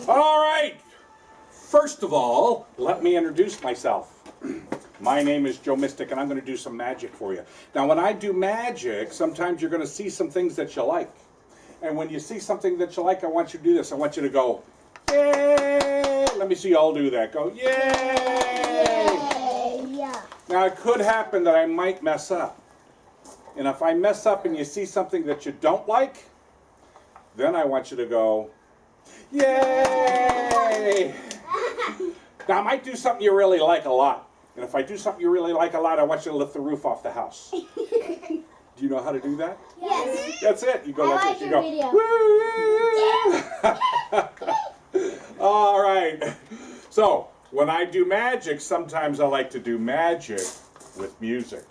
All right. First of all, let me introduce myself. My name is Joe Mystic, and I'm going to do some magic for you. Now, when I do magic, sometimes you're going to see some things that you like. And when you see something that you like, I want you to do this. I want you to go, yay! Let me see you all do that. Go, yay! Yeah. Now, it could happen that I might mess up. And if I mess up and you see something that you don't like, then I want you to go, yay! Now, I might do something you really like a lot. And if I do something you really like a lot, I want you to lift the roof off the house. Do you know how to do that? Yes. That's it. You go like this. You go, woo! All right. So, when I do magic, sometimes I like to do magic with music.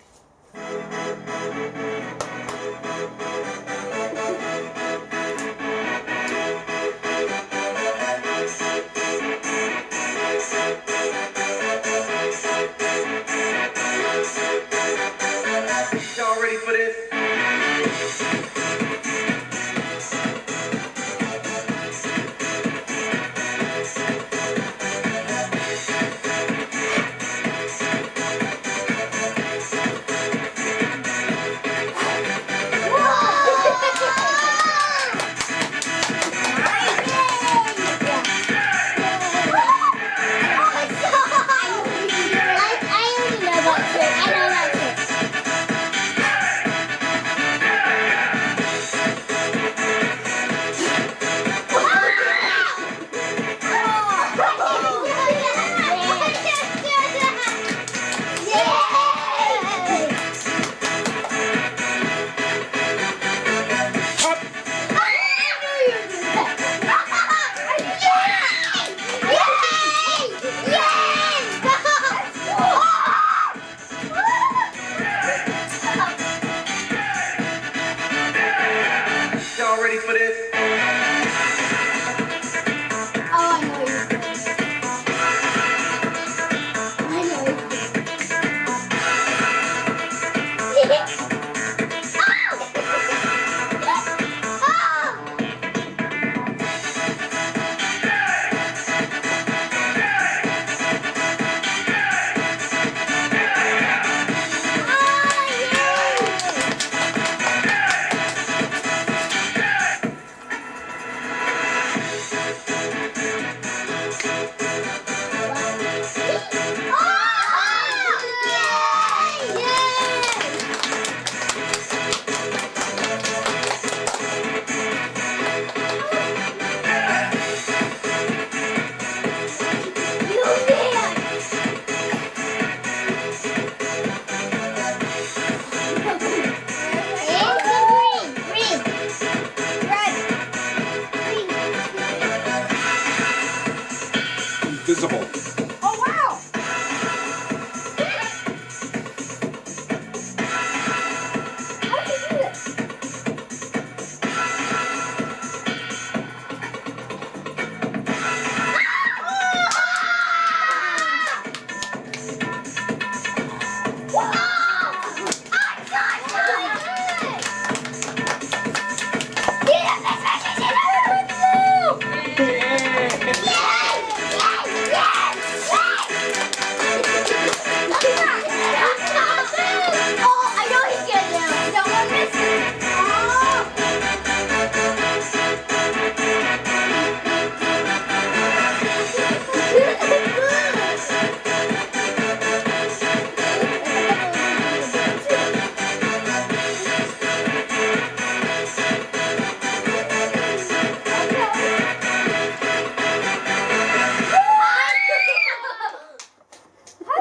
Y'all ready for this? Y'all ready for this? Invisible. Oh, wow! How did you do this?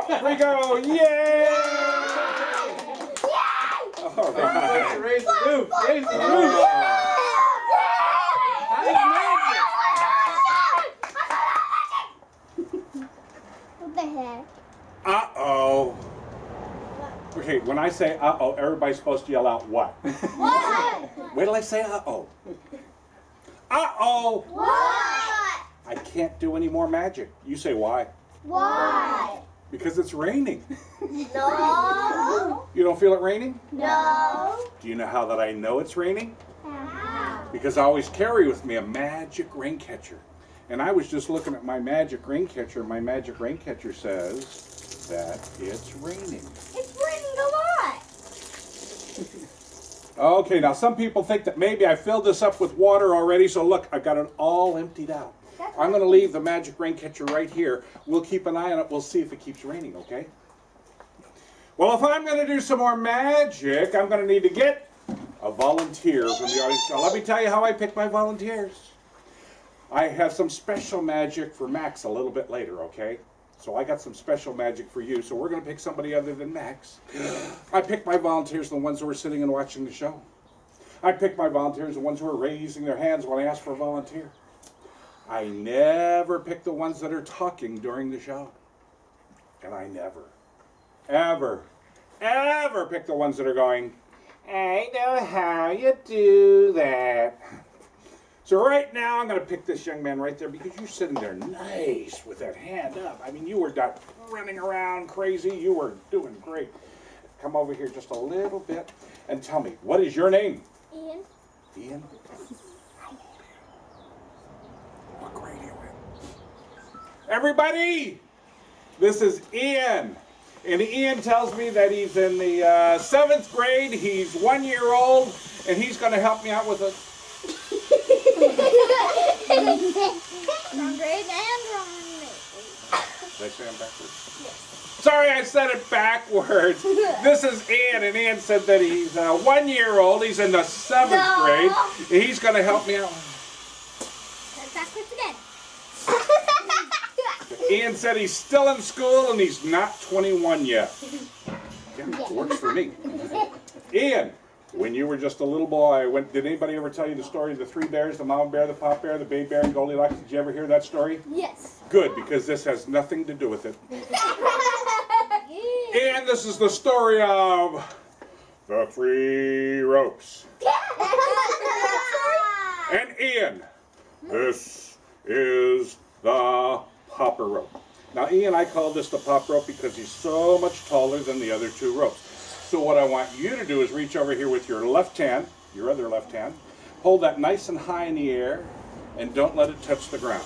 Here we go. Yay! All right. Raise the roof. Raise the roof. What the heck? Uh-oh. Okay, when I say uh-oh, everybody's supposed to yell out what? What? Wait till I say uh-oh. Uh-oh! What? I can't do any more magic. You say why? Why? Because it's raining. No. You don't feel it raining? No. Do you know how that I know it's raining? How? Because I always carry with me a magic rain catcher. And I was just looking at my magic rain catcher. My magic rain catcher says that it's raining. It's raining a lot. Okay, now some people think that maybe I filled this up with water already, so look, I've got it all emptied out. I'm going to leave the magic rain catcher right here. We'll keep an eye on it. We'll see if it keeps raining, okay? Well, if I'm going to do some more magic, I'm going to need to get a volunteer from the audience. Now, let me tell you how I pick my volunteers. I have some special magic for Max a little bit later, okay? So I got some special magic for you, so we're going to pick somebody other than Max. I pick my volunteers, the ones who are sitting and watching the show. I pick my volunteers, the ones who are raising their hands when I ask for a volunteer. I never pick the ones that are talking during the show. And I never, ever pick the ones that are going, I know how you do that. So right now I'm going to pick this young man right there because you're sitting there nice with that hand up. I mean, you were not running around crazy. You were doing great. Come over here just a little bit and tell me, what is your name? Ian. Ian? What grade are you in? Everybody, this is Ian. And Ian tells me that he's in the 7th grade. He's 1 year old, and he's going to help me out with a... Wrong grade and wrong name. Did I say I'm backwards? Yes. Sorry, I said it backwards. This is Ian, and Ian said that he's 1 year old. He's in the 7th grade. And he's going to help me out. That's backwards again. Ian said he's still in school, and he's not 21 yet. Yeah, works for me. Ian, when you were just a little boy, did anybody ever tell you the story of the 3 bears, the mama bear, the pop bear, the baby bear, and Goldilocks? Did you ever hear that story? Yes. Good, because this has nothing to do with it. And this is the story of the 3 ropes. And Ian, this is the popper rope. Now, Ian, I call this the pop rope because he's so much taller than the other 2 ropes. So what I want you to do is reach over here with your left hand, your other left hand, hold that nice and high in the air, and don't let it touch the ground.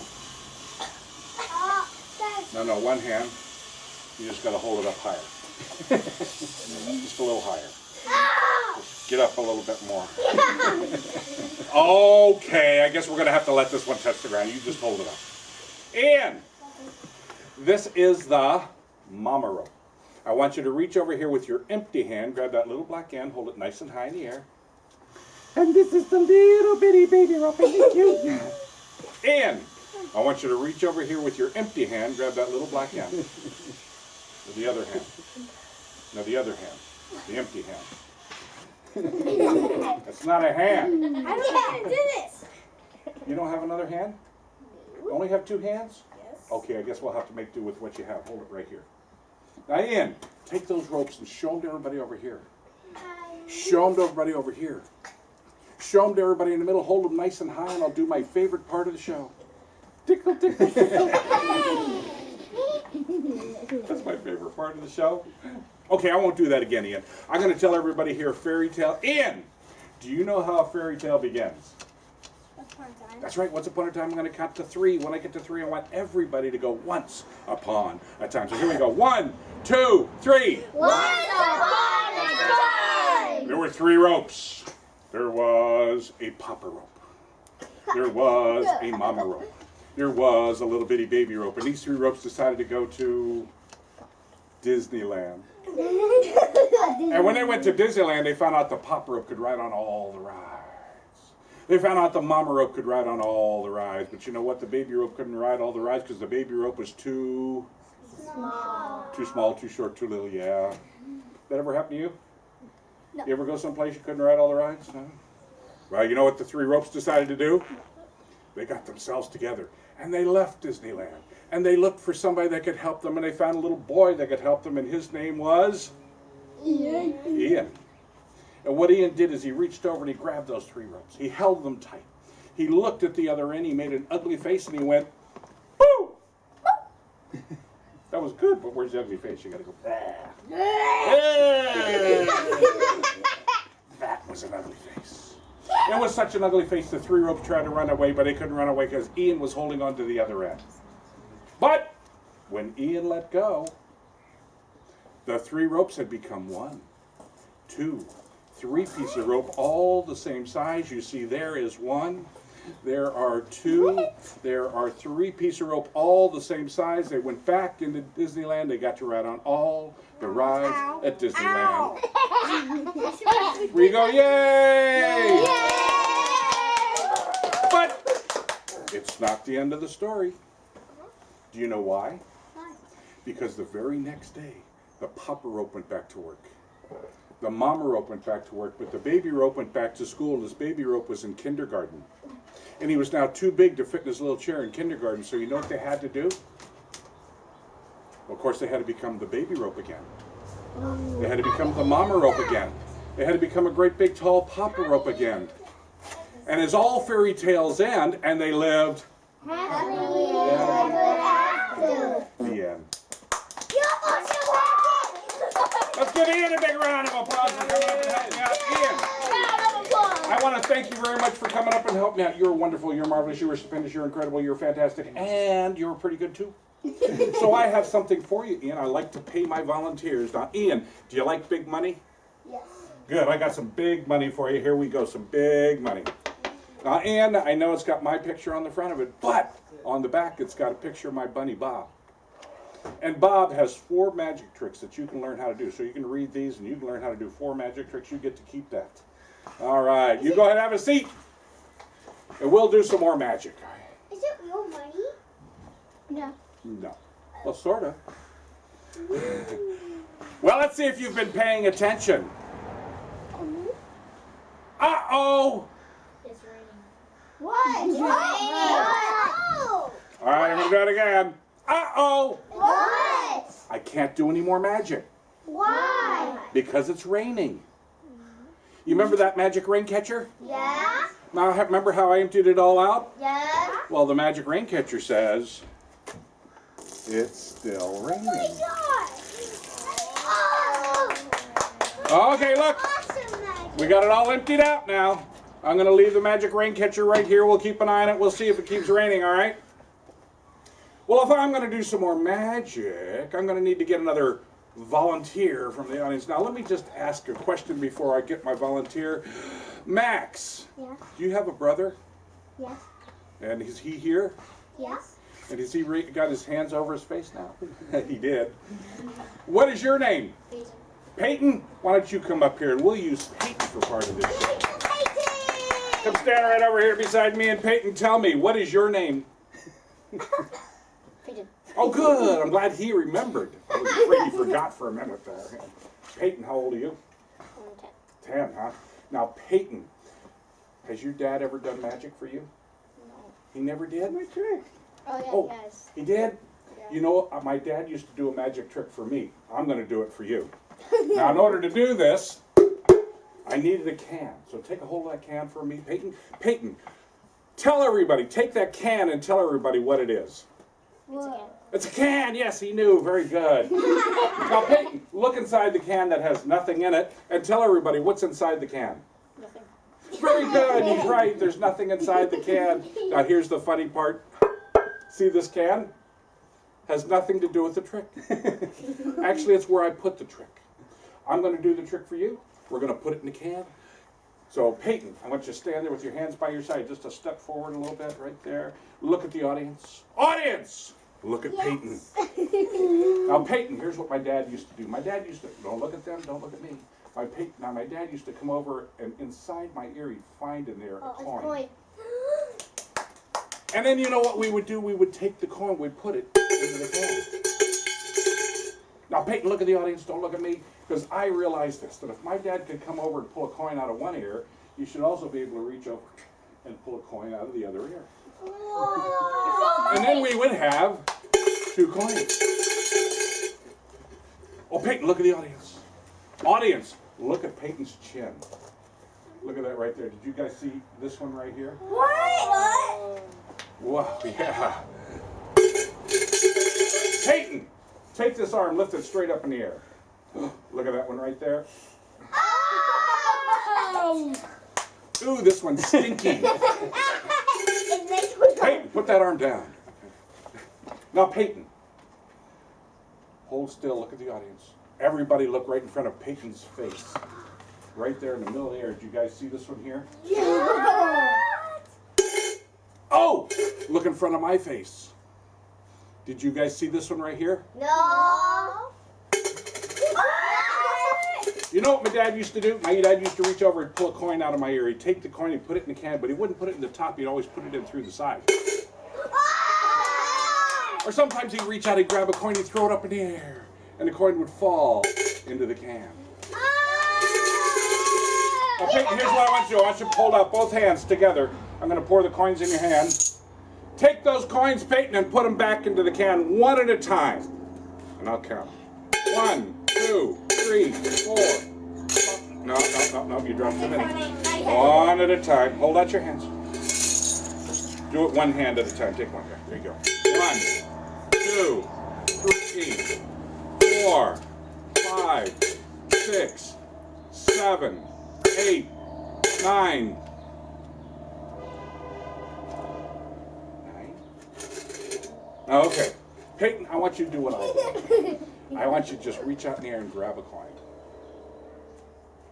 No, one hand. You just got to hold it up higher. Just a little higher. Just get up a little bit more. Okay, I guess we're going to have to let this one touch the ground. You just hold it up. And this is the mama rope. I want you to reach over here with your empty hand, grab that little black end, hold it nice and high in the air. And this is the little bitty baby rope. Isn't it cute? And I want you to reach over here with your empty hand, grab that little black end. With the other hand. No, the other hand. The empty hand. That's not a hand. I don't know how to do this. You don't have another hand? You only have 2 hands? Yes. Okay, I guess we'll have to make do with what you have. Hold it right here. Now, Ian, take those ropes and show them to everybody over here. Show them to everybody over here. Show them to everybody in the middle. Hold them nice and high, and I'll do my favorite part of the show. Tickle, tickle, tickle. That's my favorite part of the show. Okay, I won't do that again, Ian. I'm going to tell everybody here a fairy tale. Ian, do you know how a fairy tale begins? Once upon a time. That's right, once upon a time. I'm going to count to 3. When I get to 3, I want everybody to go once upon a time. So here we go. 1, 2, 3. Once upon a time. There were 3 ropes. There was a popper rope. There was a mama rope. There was a little bitty baby rope. And these 3 ropes decided to go to Disneyland. And when they went to Disneyland, they found out the popper rope could ride on all the rides. They found out the mama rope could ride on all the rides. But you know what? The baby rope couldn't ride all the rides because the baby rope was too small, too short, too little. Yeah. That ever happen to you? No. You ever go someplace you couldn't ride all the rides? No? Well, you know what the 3 ropes decided to do? They got themselves together and they left Disneyland. And they looked for somebody that could help them, and they found a little boy that could help them, and his name was? Ian. And what Ian did is he reached over and he grabbed those 3 ropes. He held them tight. He looked at the other end, he made an ugly face, and he went, boo! That was good, but where's the ugly face? You gotta go, that was an ugly face. It was such an ugly face. The three ropes tried to run away, but they couldn't run away because Ian was holding on to the other end. But when Ian let go, the three ropes had become 1, 2, 3 pieces of rope, all the same size. You see, there is 1. There are 2. There are 3 pieces of rope, all the same size. They went back into Disneyland. They got to ride on all the rides at Disneyland. We go, yay! But it's not the end of the story. Do you know why? Because the very next day, the papa rope went back to work. The mama rope went back to work, but the baby rope went back to school. This baby rope was in kindergarten. And he was now too big to fit in his little chair in kindergarten, so you know what they had to do? Well, of course, they had to become the baby rope again. They had to become the mama rope again. They had to become a great big tall papa rope again. And as all fairy tales end, and they lived the end. Let's give Ian a big round of applause for coming up and helping me out. Ian, I want to thank you very much for coming up and helping me out. You're wonderful, you're marvelous, you were stupendous, you're incredible, you're fantastic, and you're pretty good too. So I have something for you, Ian. I like to pay my volunteers. Now, Ian, do you like big money? Yes. Good, I got some big money for you. Here we go, some big money. Now, Ian, I know it's got my picture on the front of it, but on the back it's got a picture of my bunny, Bob. And Bob has 4 magic tricks that you can learn how to do. So you can read these and you can learn how to do 4 magic tricks. You get to keep that. All right, you go ahead and have a seat. And we'll do some more magic. Is it real money? No. No. Well, sort of. Well, let's see if you've been paying attention. Uh-oh! It's raining. What? It's raining. All right, I'm going to do it again. Uh-oh! What? I can't do any more magic. Why? Because it's raining. You remember that magic rain catcher? Yeah. Now, remember how I emptied it all out? Yeah. Well, the magic rain catcher says it's still raining. Oh. Okay, look. Awesome magic. We got it all emptied out now. I'm going to leave the magic rain catcher right here. We'll keep an eye on it. We'll see if it keeps raining, all right? Well, if I'm going to do some more magic, I'm going to need to get another volunteer from the audience. Now, let me just ask a question before I get my volunteer. Max, Yeah. do you have a brother? Yes. And is he here? Yes. And has he got his hands over his face now? He did. What is your name? Peyton. Peyton? Why don't you come up here and we'll use Peyton for part of this show. Come stand right over here beside me, and Peyton, tell me, what is your name? Peyton. Oh, good. I'm glad he remembered. I was afraid he forgot for a minute there. Peyton, how old are you? 10, huh? Now, Peyton, has your dad ever done magic for you? No. He never did? Oh, yeah, Oh. yes. He did? Yeah. You know, my dad used to do a magic trick for me. I'm going to do it for you. Now, in order to do this, I needed a can. So take a hold of that can for me, Peyton. Peyton, tell everybody, take that can and tell everybody what it is. What? It's a can. Yes, he knew. Very good. Now, Peyton, look inside the can that has nothing in it and tell everybody what's inside the can. Nothing. Very good. He's right. There's nothing inside the can. Now, here's the funny part. See this can? Has nothing to do with the trick. Actually, it's where I put the trick. I'm going to do the trick for you. We're going to put it in the can. So, Peyton, I want you to stand there with your hands by your side, just a step forward a little bit, right there. Look at the audience. Audience! Look at Peyton. Now, Peyton, here's what my dad used to do. My dad used to, don't look at them, don't look at me. My dad used to come over, and inside my ear, he'd find in there a coin. And then you know what we would do? We would take the coin, we'd put it into the can. Now, Peyton, look at the audience, don't look at me, because I realized this, that if my dad could come over and pull a coin out of one ear, you should also be able to reach over and pull a coin out of the other ear. And then we would have 2 coins. Oh, Peyton, look at the audience. Audience, look at Peyton's chin. Look at that right there. Did you guys see this one right here? What? Wow, yeah. Peyton, take this arm, lift it straight up in the air. Look at that one right there. Ooh, this one's stinky. Peyton, put that arm down. Now, Peyton, hold still, look at the audience. Everybody look right in front of Peyton's face. Right there in the middle of the air. Did you guys see this one here? Yeah. Oh, look in front of my face. Did you guys see this one right here? No. You know what my dad used to do? My dad used to reach over and pull a coin out of my ear. He'd take the coin and put it in the can, but he wouldn't put it in the top. He'd always put it in through the side. Or sometimes he'd reach out, he'd grab a coin, he'd throw it up in the air, and the coin would fall into the can. Okay, here's what I want you to do. I want you to hold out both hands together. I'm going to pour the coins in your hand. Take those coins, Peyton, and put them back into the can one at a time. And I'll count. 1, 2, 3, 4. No, you dropped too many. One at a time. Hold out your hands. Do it one hand at a time. Take one. There you go. 1, 2, 3, 4, 5, 6, 7, 8, 9. Okay. Peyton, I want you to do what I did. I want you to just reach out in the air and grab a coin.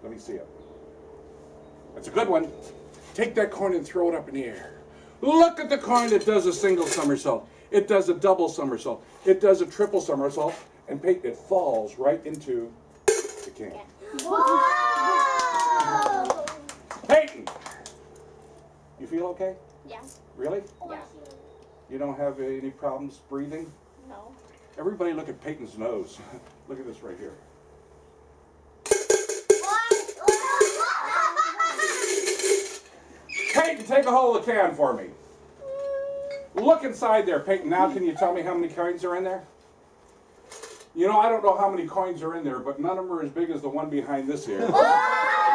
Let me see it. That's a good one. Take that coin and throw it up in the air. Look at the coin that does a single somersault. It does a double somersault. It does a triple somersault. And Peyton, it falls right into the can. Whoa! Peyton! You feel okay? Yeah. Really? Yeah. You don't have any problems breathing? No. Everybody look at Peyton's nose. Look at this right here. Peyton, take a hold of the can for me. Look inside there, Peyton. Now can you tell me how many coins are in there? You know, I don't know how many coins are in there, but none of them are as big as the one behind this ear. None of them are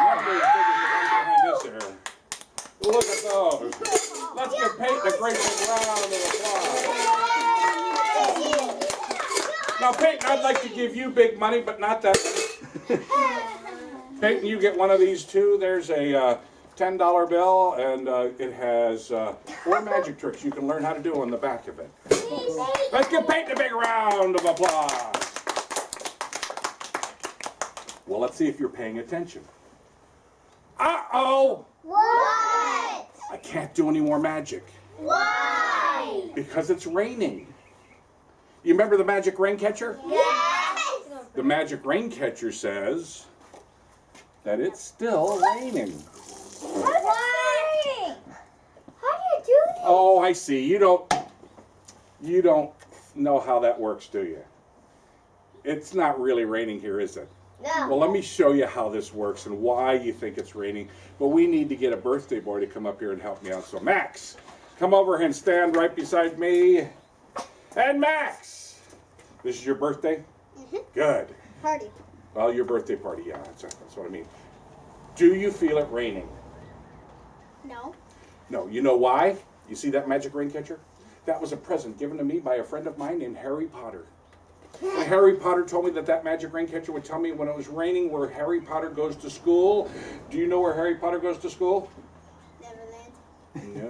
as big as the one behind this ear. Look at those. Let's give Peyton a great big round of applause. Now, Peyton, I'd like to give you big money, but not that money. Peyton, you get one of these too. There's a $10 bill, and it has 4 magic tricks you can learn how to do on the back of it. Let's give Peyton a big round of applause. Well, let's see if you're paying attention. Uh-oh! What? I can't do any more magic. Why? Because it's raining. You remember the magic rain catcher? Yes. The magic rain catcher says that it's still raining. Why? How do you do this? Oh, I see. You don't know how that works, do you? It's not really raining here, is it? No. Well, let me show you how this works and why you think it's raining. But we need to get a birthday boy to come up here and help me out. So, Max, come over and stand right beside me. And Max, this is your birthday? Mm-hmm. Good. Party. Well, your birthday party, yeah, that's what I mean. Do you feel it raining? No. No. You know why? You see that magic rain catcher? That was a present given to me by a friend of mine named Harry Potter. And Harry Potter told me that magic rain catcher would tell me when it was raining where Harry Potter goes to school. Do you know where Harry Potter goes to school? Neverland.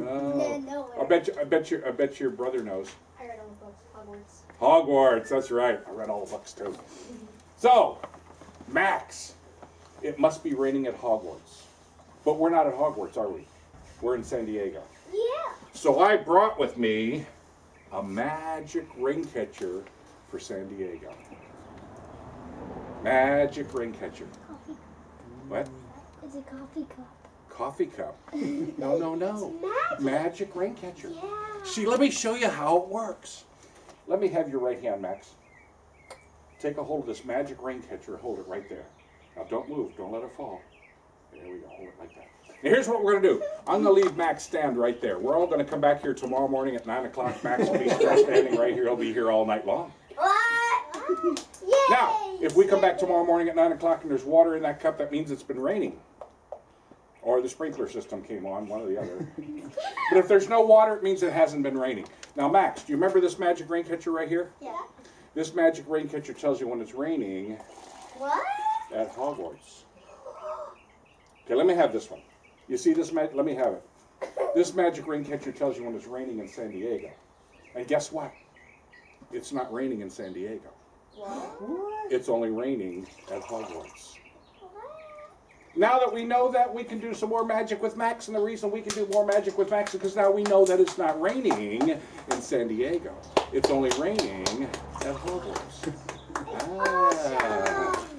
No. Nowhere. I bet your brother knows. I read all the books. Hogwarts. Hogwarts, that's right. I read all the books too. So, Max, it must be raining at Hogwarts. But we're not at Hogwarts, are we? We're in San Diego. Yeah. So I brought with me a magic rain catcher for San Diego. Magic rain catcher. Coffee. What? It's a coffee cup. Coffee cup. No. It's Magic rain catcher. Yeah. See, let me show you how it works. Let me have your right hand, Max. Take a hold of this magic rain catcher. Hold it right there. Now don't move. Don't let it fall. There we go. Hold it like that. Now here's what we're going to do. I'm going to leave Max stand right there. We're all going to come back here tomorrow morning at 9 o'clock. Max will be still standing right here. He'll be here all night long. What? Yay! Now, if we come back tomorrow morning at 9 o'clock and there's water in that cup, that means it's been raining. Or the sprinkler system came on, one or the other. But if there's no water, it means it hasn't been raining. Now, Max, do you remember this magic rain catcher right here? Yeah. This magic rain catcher tells you when it's raining What? at Hogwarts. Okay, let me have this one. You see this magic? Let me have it. This magic rain catcher tells you when it's raining in San Diego. And guess what? It's not raining in San Diego. What? It's only raining at Hogwarts. Now that we know that, we can do some more magic with Max, and the reason we can do more magic with Max is because now we know that it's not raining in San Diego. It's only raining at Hogwarts. Ah.